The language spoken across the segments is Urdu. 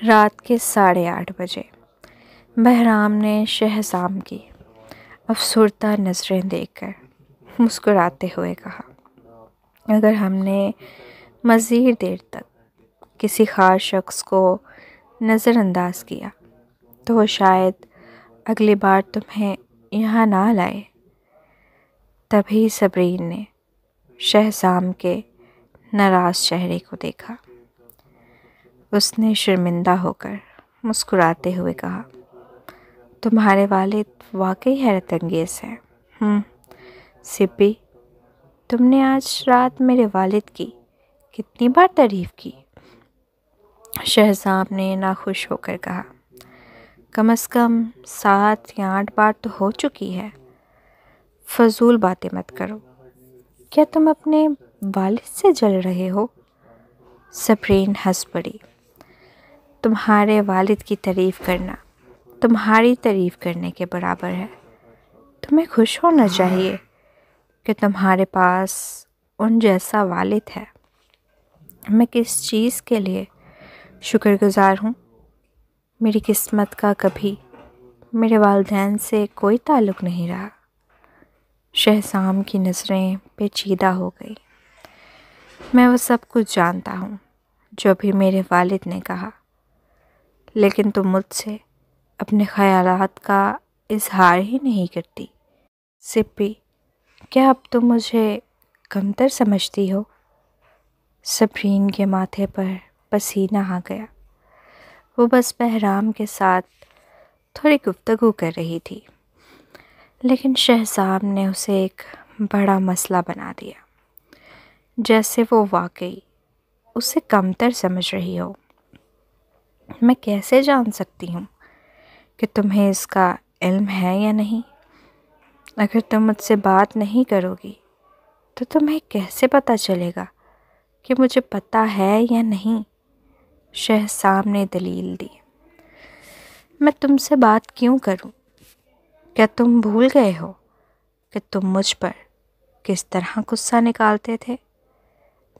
رات کے 8:30 بجے بہرام نے شہزام کی افسردہ نظریں دیکھ کر مسکراتے ہوئے کہا، اگر ہم نے مزید دیر تک کسی خاص شخص کو نظر انداز کیا تو وہ شاید اگلی بار تمہیں یہاں نہ لائے۔ تبھی صبرین نے شہزام کے ناراض چہرے کو دیکھا۔ اس نے شرمندہ ہو کر مسکراتے ہوئے کہا، تمہارے والد واقعی حیرت انگیز ہیں۔ سپی، تم نے آج رات میرے والد کی کتنی بار تعریف کی؟ شہزام نے ناخوش ہو کر کہا، کم از کم 7 یا 8 بار تو ہو چکی ہے۔ فضول باتیں مت کرو، کیا تم اپنے والد سے جل رہے ہو؟ صبرین ہنس پڑی، تمہارے والد کی تعریف کرنا تمہاری تعریف کرنے کے برابر ہے۔ تمہیں خوش ہونا چاہیے کہ تمہارے پاس ان جیسا والد ہے۔ میں کس چیز کے لیے شکر گزار ہوں؟ میری قسمت کا کبھی میرے والدین سے کوئی تعلق نہیں رہا۔ شہزام کی نظریں پیچیدہ ہو گئی۔ میں وہ سب کچھ جانتا ہوں جو بھی میرے والد نے کہا، لیکن تم مجھ سے اپنے خیالات کا اظہار ہی نہیں کرتی۔ سپی، کیا اب تم مجھے کمتر سمجھتی ہو؟ صبرین کے ماتھے پر پسینہ آ گیا۔ وہ بس بہرام کے ساتھ تھوڑی گفتگو کر رہی تھی، لیکن شہزام نے اسے ایک بڑا مسئلہ بنا دیا، جیسے وہ واقعی اسے کمتر سمجھ رہی ہو۔ میں کیسے جان سکتی ہوں کہ تمہیں اس کا علم ہے یا نہیں؟ اگر تم مجھ سے بات نہیں کرو گی تو تمہیں کیسے پتہ چلے گا کہ مجھے پتہ ہے یا نہیں؟ شہزام نے دلیل دی، میں تم سے بات کیوں کروں؟ کیا تم بھول گئے ہو کہ تم مجھ پر کس طرح غصہ نکالتے تھے؟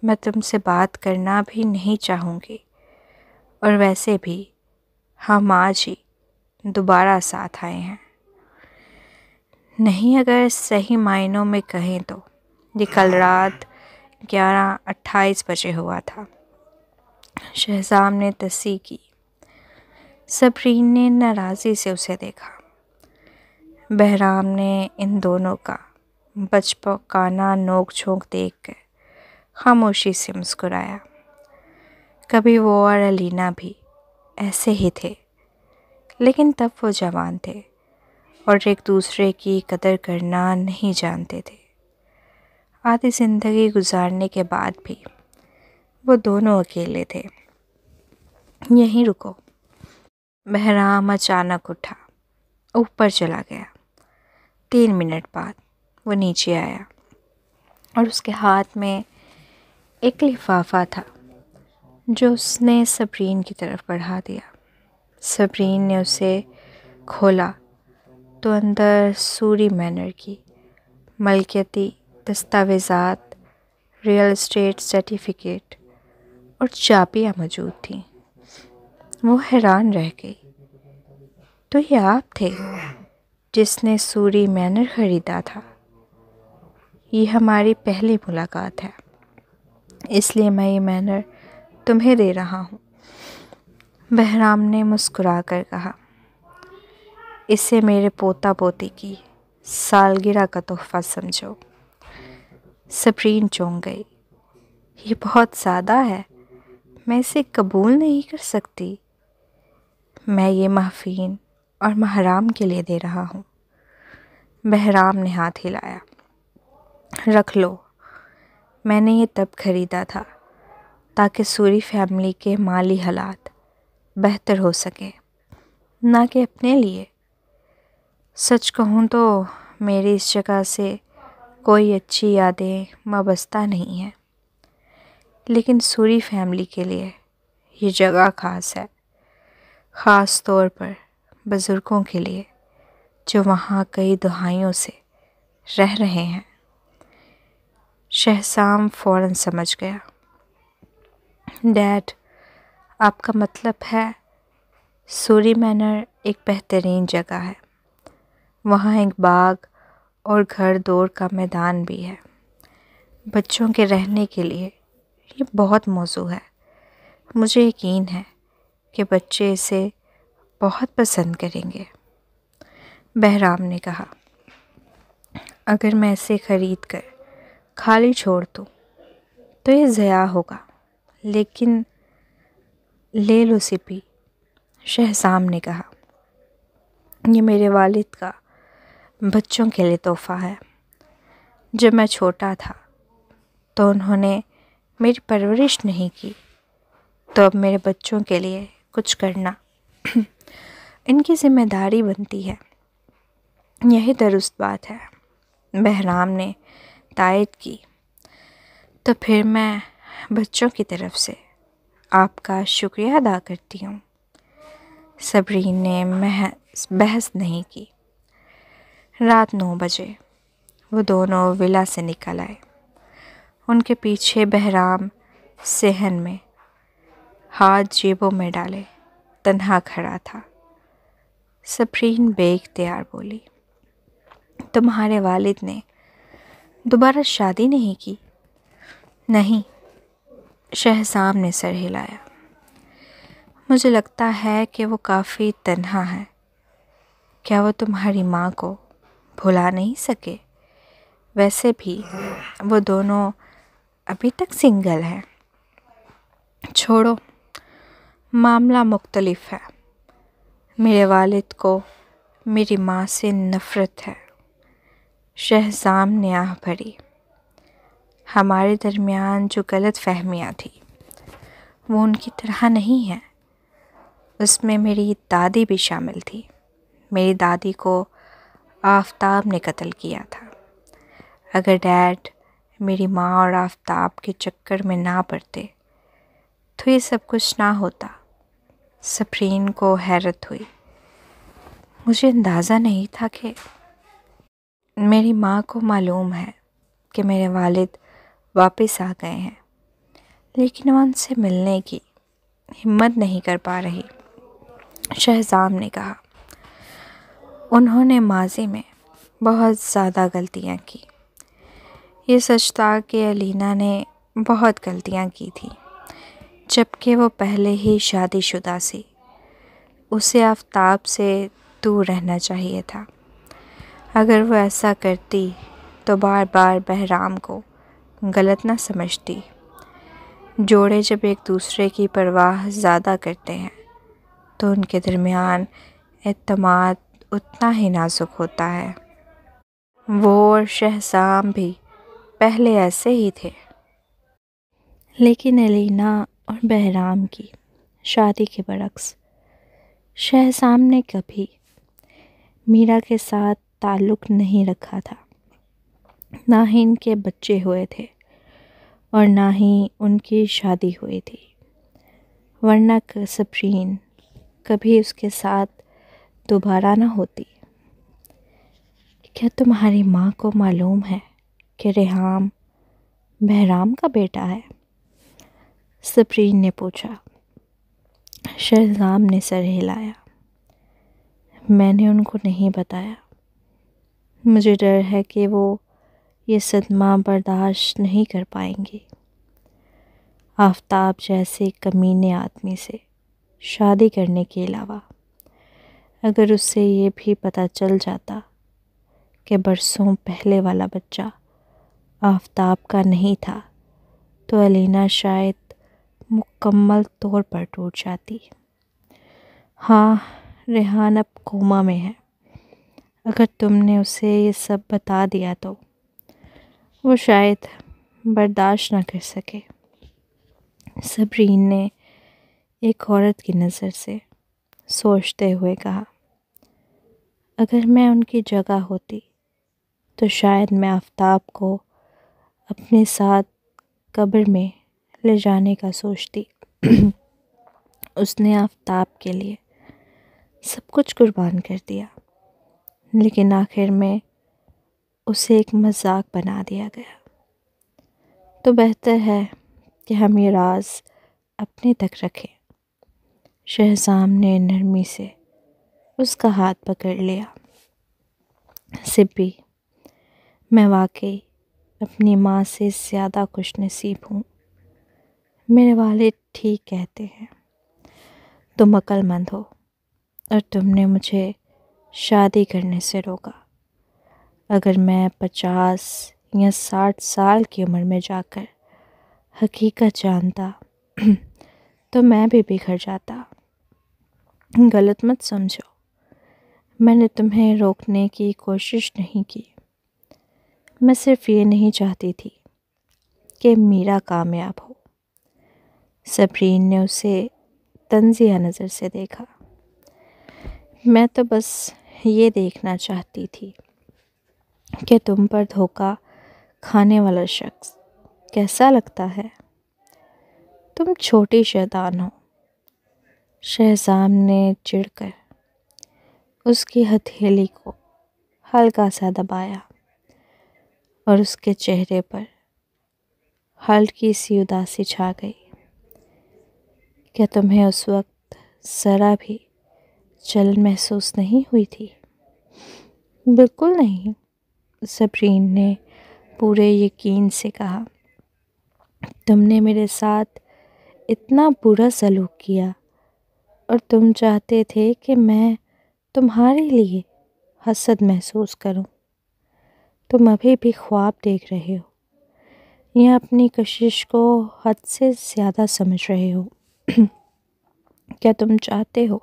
میں تم سے بات کرنا بھی نہیں چاہوں گی، اور ویسے بھی ہم آج ہی دوبارہ ساتھ آئے ہیں۔ نہیں، اگر صحیح معنوں میں کہیں تو یہ کل رات 11:28 بجے ہوا تھا۔ شہزام نے تصحیح کی۔ صبرین نے ناراضی سے اسے دیکھا۔ بہرام نے ان دونوں کا بچپکانہ نوک جھونک دیکھ کر خاموشی سے مسکرایا۔ کبھی وہ اور الینا بھی ایسے ہی تھے، لیکن تب وہ جوان تھے اور ایک دوسرے کی قدر کرنا نہیں جانتے تھے۔ آدھی زندگی گزارنے کے بعد بھی وہ دونوں اکیلے تھے۔ یہیں رکو۔ بہرام اچانک اٹھا، اوپر چلا گیا۔ 3 منٹ بعد وہ نیچے آیا اور اس کے ہاتھ میں ایک لفافہ تھا جو اس نے صبرین کی طرف بڑھا دیا۔ صبرین نے اسے کھولا تو اندر سوری مینر کی ملکیتی دستاویزات، ریئل اسٹیٹ سرٹیفکیٹ اور چابیاں موجود تھیں۔ وہ حیران رہ گئی، تو یہ آپ تھے جس نے سوری مینر خریدا تھا؟ یہ ہماری پہلی ملاقات ہے، اس لیے میں یہ مینر تمہیں دے رہا ہوں۔ بہرام نے مسکرا کر کہا، اسے میرے پوتا پوتی کی سالگرہ کا تحفہ سمجھو۔ صبرین چونک گئی، یہ بہت زیادہ ہے، میں اسے قبول نہیں کر سکتی۔ میں یہ محفین اور محرام کے لیے دے رہا ہوں۔ بہرام نے ہاتھ ہلایا، رکھ لو، میں نے یہ تب خریدا تھا تاکہ سوری فیملی کے مالی حالات بہتر ہو سکے، نہ کہ اپنے لیے۔ سچ کہوں تو میری اس جگہ سے کوئی اچھی یادیں وابستہ نہیں ہیں، لیکن سوری فیملی کے لیے یہ جگہ خاص ہے، خاص طور پر بزرگوں کے لیے جو وہاں کئی دہائیوں سے رہ رہے ہیں۔ شہزام فوراً سمجھ گیا۔ ڈیڈ، آپ کا مطلب ہے سوری مینر ایک بہترین جگہ ہے۔ وہاں ایک باغ اور گھر دور کا میدان بھی ہے۔ بچوں کے رہنے کے لیے یہ بہت موزوں ہے۔ مجھے یقین ہے کہ بچے اسے بہت پسند کریں گے۔ بہرام نے کہا، اگر میں اسے خرید کر خالی چھوڑ دوں تو یہ ضیاع ہوگا، لیکن لے لو سپی، شہزام نے کہا۔ یہ میرے والد کا بچوں کے لیے تحفہ ہے۔ جب میں چھوٹا تھا تو انہوں نے میری پرورش نہیں کی، تو اب میرے بچوں کے لیے کچھ کرنا ان کی ذمہ داری بنتی ہے۔ یہی درست بات ہے، بہرام نے تائید کی۔ تو پھر میں بچوں کی طرف سے آپ کا شکریہ ادا کرتی ہوں۔ صبرین نے بحث نہیں کی۔ رات 9 بجے وہ دونوں ولا سے نکل آئے۔ ان کے پیچھے بہرام صحن میں ہاتھ جیبوں میں ڈالے تنہا کھڑا تھا۔ صبرین بے اختیار بولی، تمہارے والد نے دوبارہ شادی نہیں کی؟ نہیں، شہزام نے سر ہلایا۔ مجھے لگتا ہے کہ وہ کافی تنہا ہے۔ کیا وہ تمہاری ماں کو بھلا نہیں سکے؟ ویسے بھی وہ دونوں ابھی تک سنگل ہیں۔ چھوڑو، معاملہ مختلف ہے۔ میرے والد کو میری ماں سے نفرت ہے۔ شہزام نے آہ بھری۔ ہمارے درمیان جو غلط فہمیاں تھیں وہ ان کی طرح نہیں ہیں۔ اس میں میری دادی بھی شامل تھی۔ میری دادی کو آفتاب نے قتل کیا تھا۔ اگر ڈیڈ میری ماں اور آفتاب کے چکر میں نہ پڑتے تو یہ سب کچھ نہ ہوتا۔ صبرین کو حیرت ہوئی۔ مجھے اندازہ نہیں تھا کہ میری ماں کو معلوم ہے کہ میرے والد واپس آ گئے ہیں، لیکن وہ ان سے ملنے کی ہمت نہیں کر پا رہی۔ شہزام نے کہا، انہوں نے ماضی میں بہت زیادہ غلطیاں کی۔ یہ سچ تھا کہ الینا نے بہت غلطیاں کی تھیں، جبکہ وہ پہلے ہی شادی شدہ سی۔ اسے آفتاب سے دور رہنا چاہیے تھا۔ اگر وہ ایسا کرتی تو بار بار بہرام کو غلط نہ سمجھتی۔ جوڑے جب ایک دوسرے کی پرواہ زیادہ کرتے ہیں تو ان کے درمیان اعتماد اتنا ہی نازک ہوتا ہے۔ وہ اور شہزام بھی پہلے ایسے ہی تھے۔ لیکن الینا اور بہرام کی شادی کے برعکس شہزام نے کبھی میرا کے ساتھ تعلق نہیں رکھا تھا۔ نہ ہی ان کے بچے ہوئے تھے اور نہ ہی ان کی شادی ہوئی تھی، ورنہ صبرین کبھی اس کے ساتھ دوبارہ نہ ہوتی۔ کیا تمہاری ماں کو معلوم ہے کہ ریحام بہرام کا بیٹا ہے؟ صبرین نے پوچھا۔ شہزام نے سر ہلایا۔ میں نے ان کو نہیں بتایا۔ مجھے ڈر ہے کہ وہ یہ صدمہ برداشت نہیں کر پائیں گی۔ آفتاب جیسے کمینے آدمی سے شادی کرنے کے علاوہ اگر اس سے یہ بھی پتہ چل جاتا کہ برسوں پہلے والا بچہ آفتاب کا نہیں تھا تو الینا شاید مکمل طور پر ٹوٹ جاتی۔ ہاں، ریحان اب کوما میں ہے۔ اگر تم نے اسے یہ سب بتا دیا تو وہ شاید برداشت نہ کر سکے۔ صبرین نے ایک عورت کی نظر سے سوچتے ہوئے کہا، اگر میں ان کی جگہ ہوتی تو شاید میں آفتاب کو اپنے ساتھ قبر میں لے جانے کا سوچتی۔ اس نے آفتاب کے لیے سب کچھ قربان کر دیا، لیکن آخر میں اسے ایک مذاق بنا دیا گیا۔ تو بہتر ہے کہ ہم یہ راز اپنے تک رکھیں۔ شہزام نے نرمی سے اس کا ہاتھ پکڑ لیا۔ سپی، میں واقعی اپنی ماں سے زیادہ خوش نصیب ہوں۔ میرے والد ٹھیک کہتے ہیں، تم عقل مند ہو اور تم نے مجھے شادی کرنے سے روکا۔ اگر میں 50 یا 60 سال کی عمر میں جا کر حقیقت جانتا تو میں بھی بگڑ جاتا۔ غلط مت سمجھو، میں نے تمہیں روکنے کی کوشش نہیں کی۔ میں صرف یہ نہیں چاہتی تھی کہ میرا کامیاب ہو۔ صبرین نے اسے تنزیہ نظر سے دیکھا۔ میں تو بس یہ دیکھنا چاہتی تھی کہ تم پر دھوکہ کھانے والا شخص کیسا لگتا ہے۔ تم چھوٹی شیطان ہو۔ شہزام نے چڑھ کر اس کی ہتھیلی کو ہلکا سا دبایا اور اس کے چہرے پر ہلکی سی اداسی چھا گئی۔ کیا تمہیں اس وقت ذرا بھی جلن محسوس نہیں ہوئی تھی؟ بالکل نہیں، صبرین نے پورے یقین سے کہا۔ تم نے میرے ساتھ اتنا برا سلوک کیا اور تم چاہتے تھے کہ میں تمہارے لیے حسد محسوس کروں۔ تم ابھی بھی خواب دیکھ رہے ہو یا اپنی کشش کو حد سے زیادہ سمجھ رہے ہو؟ کیا تم چاہتے ہو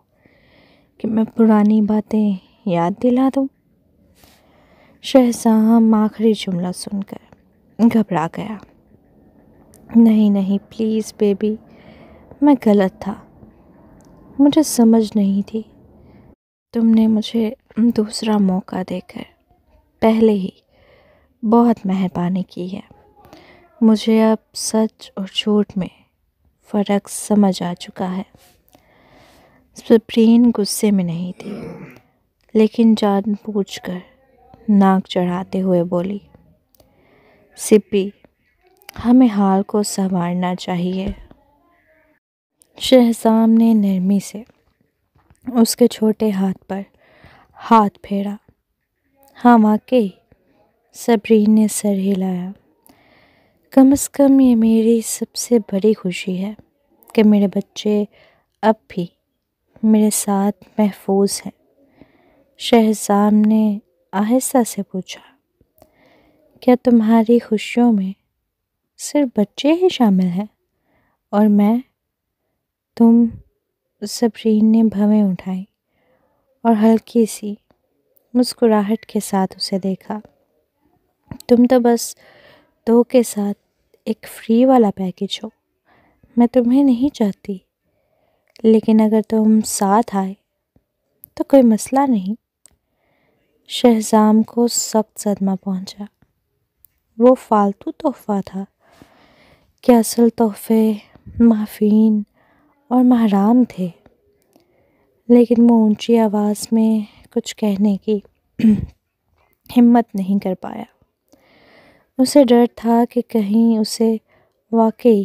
کہ میں پرانی باتیں یاد دلا دوں؟ شہزام آخری جملہ سن کر گھبرا گیا۔ نہیں نہیں، پلیز بیبی، میں غلط تھا، مجھے سمجھ نہیں تھی۔ تم نے مجھے دوسرا موقع دے کر پہلے ہی بہت مہربانی کی ہے۔ مجھے اب سچ اور جھوٹ میں فرق سمجھ آ چکا ہے۔ صبرین غصے میں نہیں تھی، لیکن جان بوجھ کر ناک چڑھاتے ہوئے بولی، سپی، ہمیں حال کو سنوارنا چاہیے۔ شہزام نے نرمی سے اس کے چھوٹے ہاتھ پر ہاتھ پھیرا۔ ہاں واقعی، صبرین نے سر ہلایا۔ کم از کم یہ میری سب سے بڑی خوشی ہے کہ میرے بچے اب بھی میرے ساتھ محفوظ ہیں۔ شہزام نے آہستہ سے پوچھا، کیا تمہاری خوشیوں میں صرف بچے ہی شامل ہیں اور میں؟ تم؟ صبرین نے بھویں اٹھائیں اور ہلکی سی مسکراہٹ کے ساتھ اسے دیکھا۔ تم تو بس 2 کے ساتھ ایک فری والا پیکیج ہو۔ میں تمہیں نہیں چاہتی، لیکن اگر تم ساتھ آئے تو کوئی مسئلہ نہیں۔ شہزام کو سخت صدمہ پہنچا۔ وہ فالتو تحفہ تھا کہ اصل تحفے معفین اور محرام تھے، لیکن وہ اونچی آواز میں کچھ کہنے کی ہمت نہیں کر پایا۔ اسے ڈر تھا کہ کہیں اسے واقعی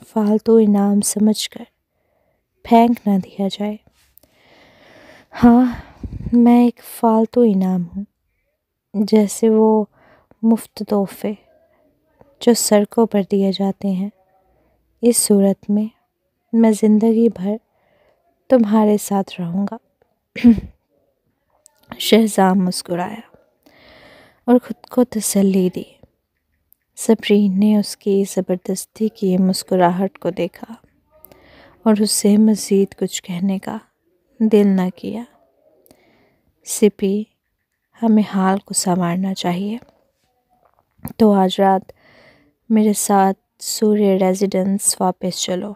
فالتو انعام سمجھ کر پھینک نہ دیا جائے۔ ہاں، میں ایک فالتو انعام ہوں، جیسے وہ مفت تحفے جو سڑکوں پر دیے جاتے ہیں۔ اس صورت میں میں زندگی بھر تمہارے ساتھ رہوں گا۔ شہزام مسکرایا اور خود کو تسلی دی۔ صبرین نے اس کی زبردستی کی مسکراہٹ کو دیکھا اور اسے مزید کچھ کہنے کا دل نہ کیا۔ سپی، ہمیں حال کو سنوارنا چاہیے، تو آج رات میرے ساتھ سوریہ ریزیڈنس واپس چلو۔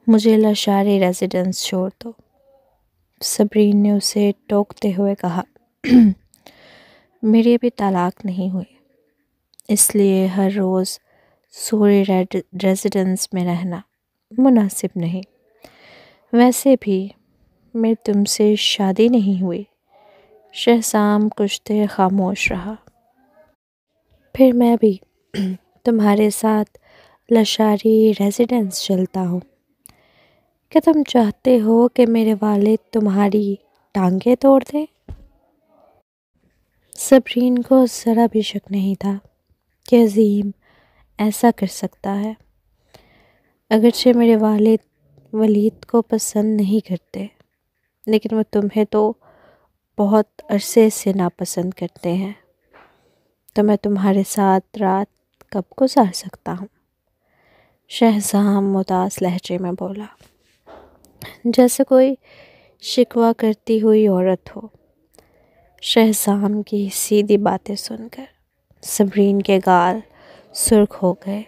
مجھے لاشاری ریزیڈنس چھوڑ دو۔ صبرین نے اسے ٹوکتے ہوئے کہا، میری ابھی طلاق نہیں ہوئی، اس لیے ہر روز سوریہ ریزیڈنس میں رہنا مناسب نہیں۔ ویسے بھی میری تم سے شادی نہیں ہوئی۔ شہزام کچھ دیر خاموش رہا۔ پھر میں بھی تمہارے ساتھ لاشاری ریزیڈنس چلتا ہوں۔ کیا تم چاہتے ہو کہ میرے والد تمہاری ٹانگیں توڑ دیں؟ صبرین کو ذرا بھی شک نہیں تھا کہ عظیم ایسا کر سکتا ہے، اگرچہ میرے والد ولید کو پسند نہیں کرتے، لیکن وہ تمہیں تو بہت عرصے سے ناپسند کرتے ہیں، تو میں تمہارے ساتھ رات کب گزار سکتا ہوں؟ شہزام اداس لہجے میں بولا، جیسے کوئی شکوہ کرتی ہوئی عورت ہو۔ شہزام کی سیدھی باتیں سن کر صبرین کے گال سرخ ہو گئے۔